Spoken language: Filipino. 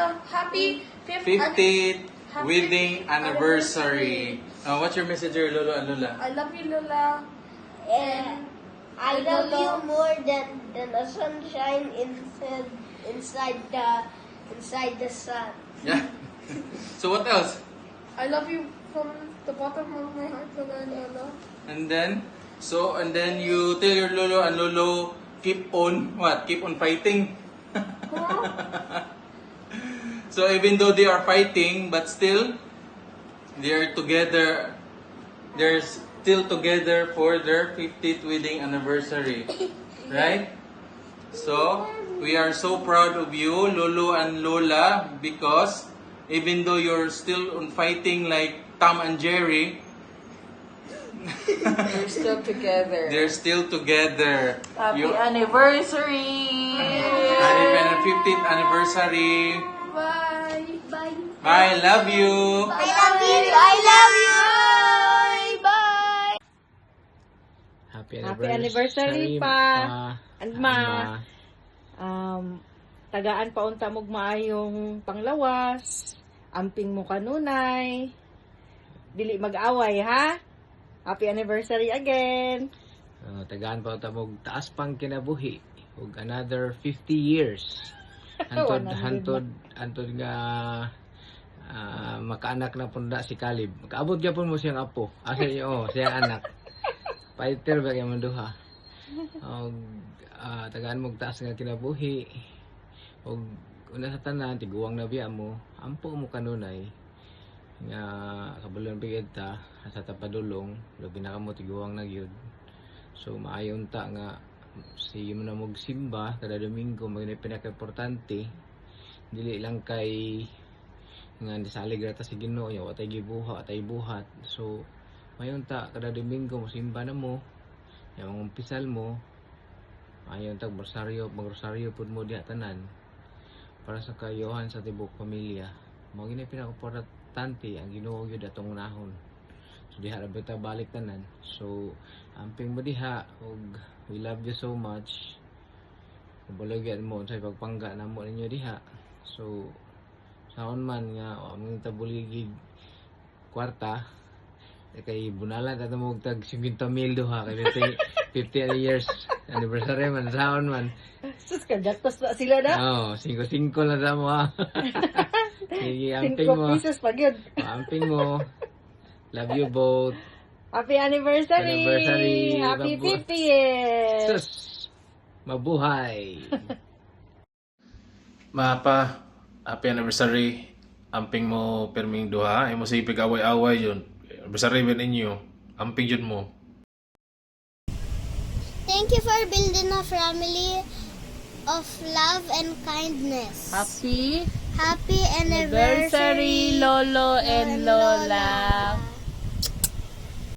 Lola, happy 50th wedding anniversary. What's your message to your Lolo and Lola? I love you, Lola. And I love you more than the sunshine inside the sun. Yeah. So what else? I love you from the bottom of my heart, Lola and Lola. And then you tell your Lolo and Lolo keep on what? Keep on fighting. So even though they are fighting, but still they're together. They're still together for their 50th wedding anniversary, right? So we are so proud of you, Lolo and Lola, because even though you're still on fighting like Tom and Jerry, We're still together. they're still together. Happy You- anniversary! Happy 50th anniversary. Bye. Bye. Bye, love you. I love you. I love you. Bye. Happy Happy anniversary pa. And ma. Tagaan pa unta mog maayong panglawas. Amping mo kanunay. Dili mag-away, ha? Happy anniversary again. Tagaan pa ta mog taas pang kinabuhi ug another 50 years. Antod nga makaanak na punda si Caleb. Makaabot gyapon mo siyang apo. Asa iyo siyang anak. Fighter ba gyud duha. Og tagaan mog taas nga kinabuhi. Og una sa tanan tiguang na biya mo, ampo mo kanunay. Nga kabalon bigid ta sa tapadulong labi na kamo tiguang na gyud. So maayon ta nga sige mo na magsimba kada Domingo maging pinaka-importante dili lang kay nga nisalig ra ta sa Ginoo nya wa tay gibuha tay buhat. So maayon ta kada Domingo mosimba na mo yang umpisal mo maayon ta magrosaryo pud mo diha tanan para sa kayohan sa tibok pamilya. Mao gini pinaka-importante ang Ginoo gyud atong unahon. So diha ra bita balik tanan. So amping mo diha og we love you so much. Kabalogyan mo sa pagpangga namo ninyo diha. So saon man nga among tabuligig kwarta kay bunalan ta mo tag 50,000 duha kay 50 years anniversary man saon man. Sus, kajaktos na sila na. Oh, 5-5 lang sa mo ha. Sige, 5 amping mo. pesos pa yun. Amping mo. Love you both. Happy anniversary! Anniversary. Happy Babu- 50th! Sus! Mabuhay! Mapa, happy anniversary. Amping mo perming duha. Imo sa ipig away-away yun. Anniversary ba ninyo? Amping yun mo. Thank you for building a family of love and kindness. Happy Happy anniversary, anniversary, Lolo and and Lola! Lola.